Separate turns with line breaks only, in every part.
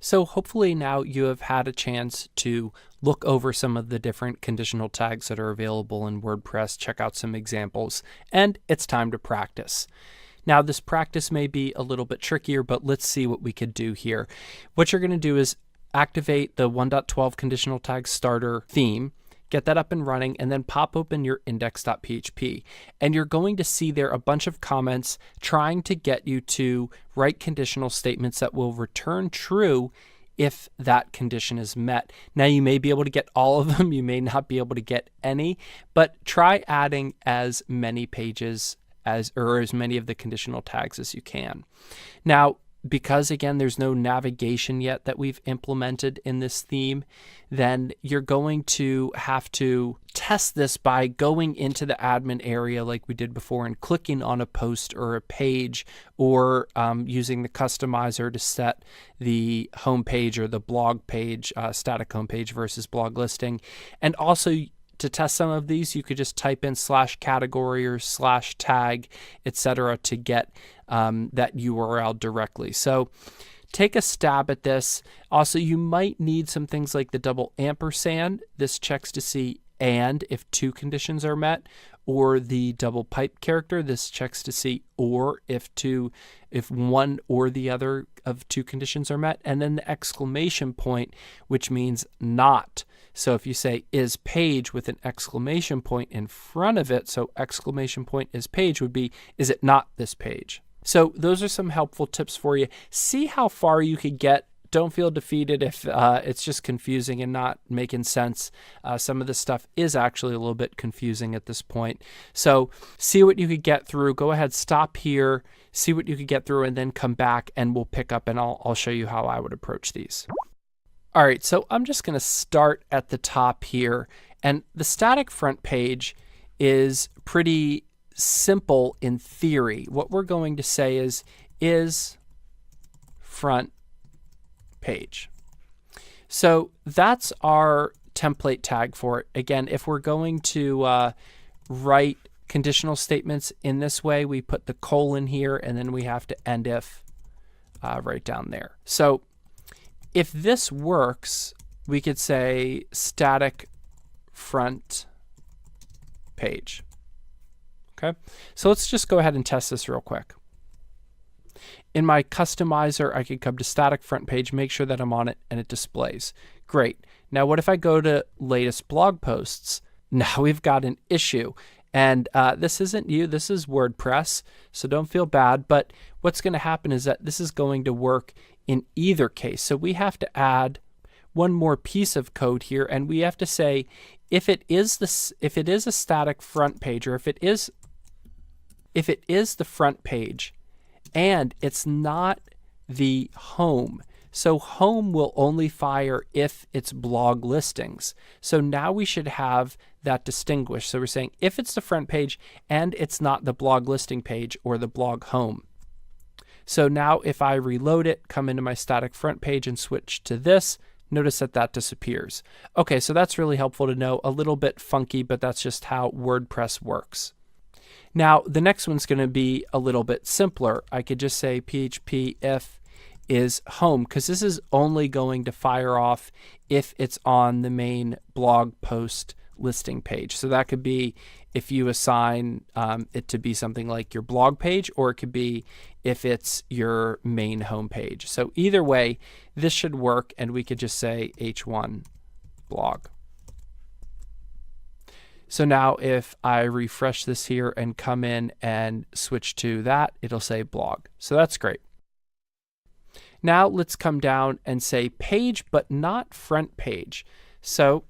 So hopefully now you have had a chance to look over some of the different conditional tags that are available in WordPress, check out some examples, and it's time to practice. Now this practice may be a little bit trickier, but let's see what we could do here. What you're going to do is activate the 1.12 conditional tag starter theme, get that up and running, and then pop open your index.php. And you're going to see there a bunch of comments trying to get you to write conditional statements that will return true if that condition is met. Now you may be able to get all of them, you may not be able to get any, but try adding as many pages as many of the conditional tags as you can. Now, because again, there's no navigation yet that we've implemented in this theme, then you're going to have to test this by going into the admin area like we did before and clicking on a post or a page, or using the customizer to set the home page or the blog page, static home page versus blog listing. And also, to test some of these, you could just type in /category or /tag, etc. to get that URL directly. So take a stab at this. Also, you might need some things like the double ampersand. This checks to see and if two conditions are met, or the double pipe character. This checks to see or if one or the other of two conditions are met, and then the exclamation point, which means not. So if you say is page with an exclamation point in front of it, so exclamation point is page would be, is it not this page? So those are some helpful tips for you. See how far you could get. Don't feel defeated if it's just confusing and not making sense. Some of this stuff is actually a little bit confusing at this point. So see what you could get through. Go ahead, stop here, see what you could get through, and then come back and we'll pick up and I'll show you how I would approach these. All right, so I'm just going to start at the top here. And the static front page is pretty simple in theory. What we're going to say is front page. So that's our template tag for it. Again, if we're going to write conditional statements in this way, we put the colon here and then we have to end if right down there. So if this works, we could say static front page. Okay, so let's just go ahead and test this real quick. In my customizer, I can come to static front page, make sure that I'm on it, and it displays. Great. Now, what if I go to latest blog posts? Now we've got an issue. And this isn't you, this is WordPress, so don't feel bad. But what's going to happen is that this is going to work in either case. So we have to add one more piece of code here, and we have to say if it is a static front page, or if it is the front page and it's not the home. So home will only fire if it's blog listings. So now we should have that distinguished. So we're saying if it's the front page and it's not the blog listing page or the blog home. So now if I reload it, come into my static front page and switch to this, notice that that disappears. Okay, so that's really helpful to know. A little bit funky, but that's just how WordPress works. Now, the next one's going to be a little bit simpler. I could just say PHP if is home, because this is only going to fire off if it's on the main blog post listing page. So that could be if you assign it to be something like your blog page, or it could be if it's your main home page. So either way, this should work, and we could just say h1 blog. So now if I refresh this here and come in and switch to that, it'll say blog. So that's great. Now let's come down and say page, but not front page. So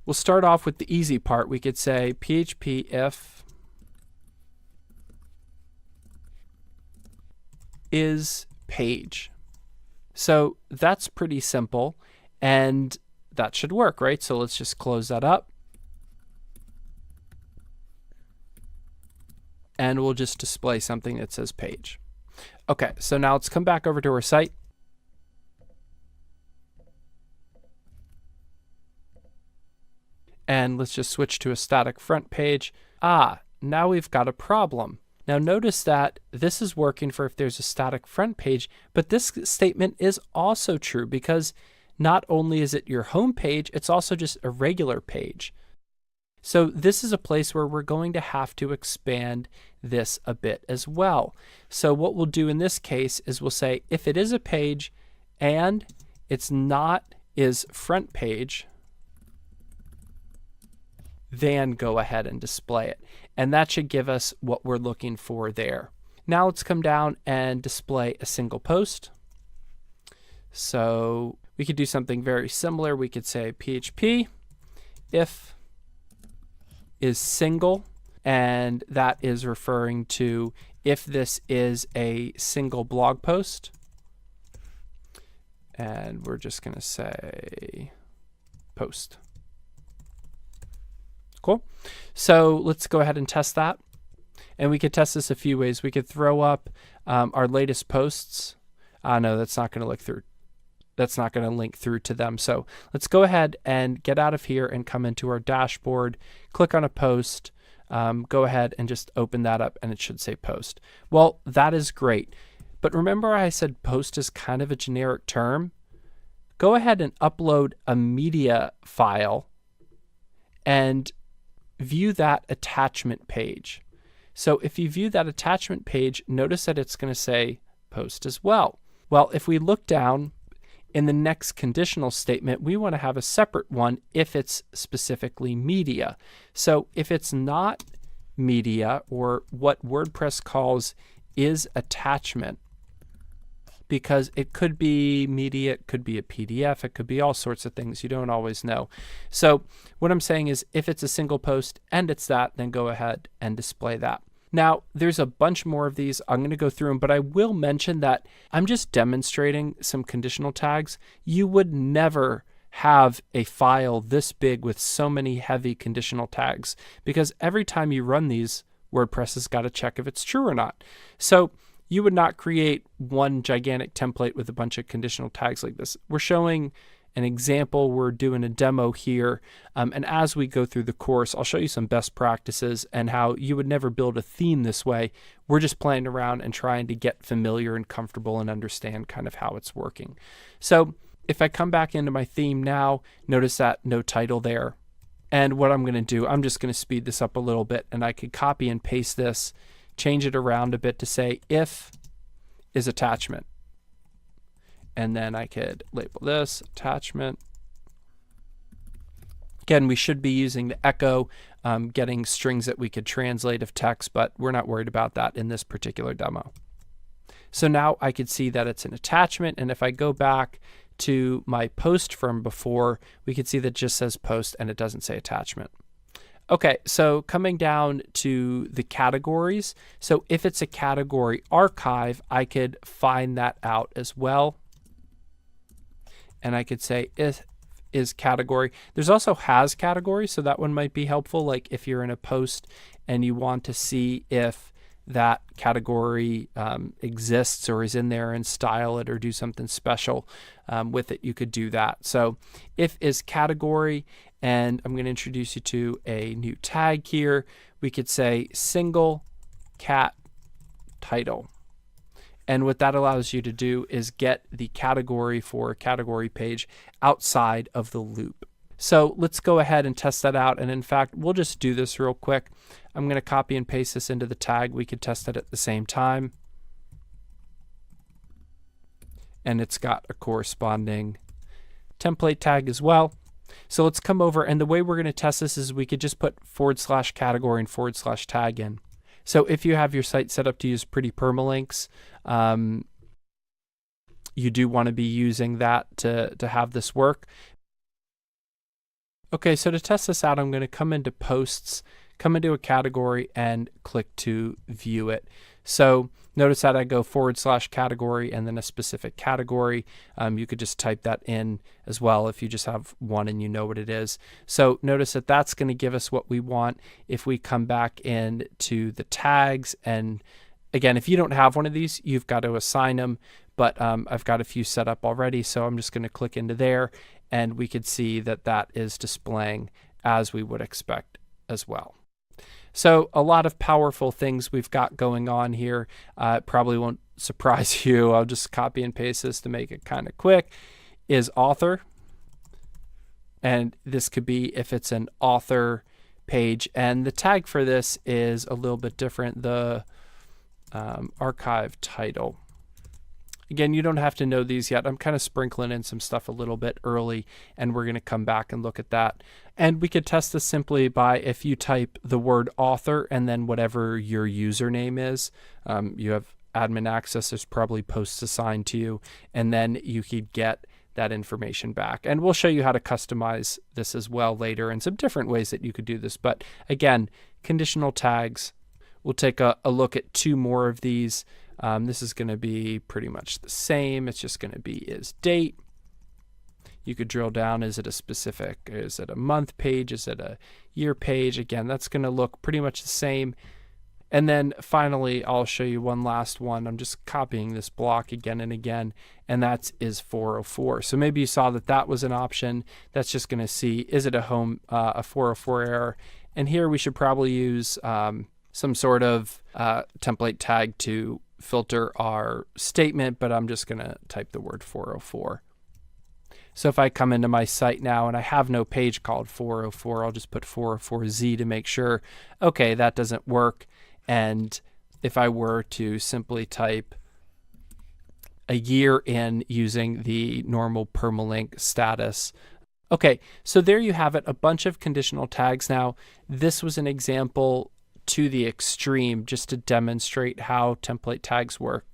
we'll start off with the easy part. We could say PHP if is page. So that's pretty simple, and that should work, right? So let's just close that up. And we'll just display something that says page. Okay, so now let's come back over to our site. And let's just switch to a static front page. Now we've got a problem. Now notice that this is working for if there's a static front page, but this statement is also true because not only is it your home page, it's also just a regular page. So this is a place where we're going to have to expand this a bit as well. So what we'll do in this case is we'll say if it is a page and it's not is front page, then go ahead and display it. And that should give us what we're looking for there. Now let's come down and display a single post. So we could do something very similar. We could say PHP if is single, and that is referring to if this is a single blog post. And we're just going to say post. Cool. So let's go ahead and test that. And we could test this a few ways. We could throw up our latest posts. No, that's not going to look through. That's not going to link through to them. So let's go ahead and get out of here and come into our dashboard, click on a post, go ahead and just open that up and it should say post. Well, that is great. But remember I said post is kind of a generic term? Go ahead and upload a media file and view that attachment page. So if you view that attachment page, notice that it's going to say post as well. Well, if we look down in the next conditional statement, we want to have a separate one if it's specifically media. So if it's not media, or what WordPress calls is attachment, because it could be media, it could be a PDF, it could be all sorts of things. You don't always know. So what I'm saying is if it's a single post and it's that, then go ahead and display that. Now, there's a bunch more of these. I'm going to go through them, but I will mention that I'm just demonstrating some conditional tags. You would never have a file this big with so many heavy conditional tags, because every time you run these, WordPress has got to check if it's true or not. So you would not create one gigantic template with a bunch of conditional tags like this. We're showing an example. We're doing a demo here. And as we go through the course, I'll show you some best practices and how you would never build a theme this way. We're just playing around and trying to get familiar and comfortable and understand kind of how it's working. So if I come back into my theme now, notice that no title there. And what I'm going to do, I'm just going to speed this up a little bit, and I could copy and paste this, change it around a bit to say if is attachment. And then I could label this attachment. Again, we should be using the echo, getting strings that we could translate of text, but we're not worried about that in this particular demo. So now I could see that it's an attachment, and if I go back to my post from before, we could see that it just says post and it doesn't say attachment. Okay, so coming down to the categories. So if it's a category archive, I could find that out as well. And I could say if is category. There's also has category, so that one might be helpful. Like if you're in a post and you want to see if that category exists or is in there and style it or do something special with it, you could do that. So if is category, and I'm going to introduce you to a new tag here. We could say single cat title. And what that allows you to do is get the category for a category page outside of the loop. So let's go ahead and test that out. And in fact, we'll just do this real quick. I'm going to copy and paste this into the tag. We could test it at the same time. And it's got a corresponding template tag as well. So let's come over, and the way we're going to test this is we could just put /category and /tag in. So if you have your site set up to use pretty permalinks, you do want to be using that to have this work. Okay, so to test this out, I'm going to come into posts, come into a category, and click to view it. So notice that I go /category and then a specific category. You could just type that in as well if you just have one and you know what it is. So notice that that's going to give us what we want. If we come back into the tags, and again, if you don't have one of these, you've got to assign them, but I've got a few set up already, so I'm just going to click into there, and we could see that that is displaying as we would expect as well. So a lot of powerful things we've got going on here. It probably won't surprise you. I'll just copy and paste this to make it kind of quick. Is author. And this could be if it's an author page. And the tag for this is a little bit different. The archive title. Again, you don't have to know these yet. I'm kind of sprinkling in some stuff a little bit early, and we're going to come back and look at that. And we could test this simply by if you type the word author and then whatever your username is. You have admin access. There's probably posts assigned to you, and then you could get that information back. And we'll show you how to customize this as well later and some different ways that you could do this. But again, conditional tags. We'll take a look at 2 more of these. This is going to be pretty much the same. It's just going to be is date. You could drill down. Is it a month page? Is it a year page? Again, that's going to look pretty much the same. And then finally, I'll show you one last one. I'm just copying this block again and again, and that's is 404. So maybe you saw that was an option. That's just going to see, is it a 404 error? And here we should probably use some sort of template tag to filter our statement, but I'm just going to type the word 404. So if I come into my site now and I have no page called 404, I'll just put 404Z to make sure, okay, that doesn't work. And if I were to simply type a year in using the normal permalink status. Okay, so there you have it, a bunch of conditional tags. Now, this was an example to the extreme just to demonstrate how template tags work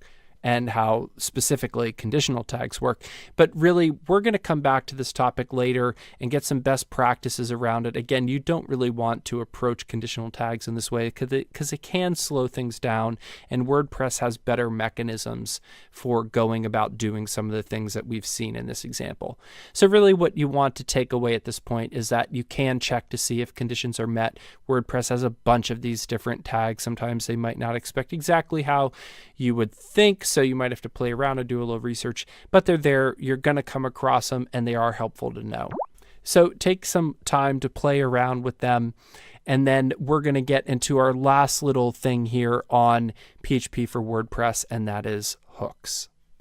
and how specifically conditional tags work. But really, we're going to come back to this topic later and get some best practices around it. Again, you don't really want to approach conditional tags in this way because it can slow things down, and WordPress has better mechanisms for going about doing some of the things that we've seen in this example. So really what you want to take away at this point is that you can check to see if conditions are met. WordPress has a bunch of these different tags. Sometimes they might not expect exactly how you would think, so you might have to play around and do a little research, but they're there. You're going to come across them, and they are helpful to know. So take some time to play around with them, and then we're going to get into our last little thing here on PHP for WordPress, and that is hooks.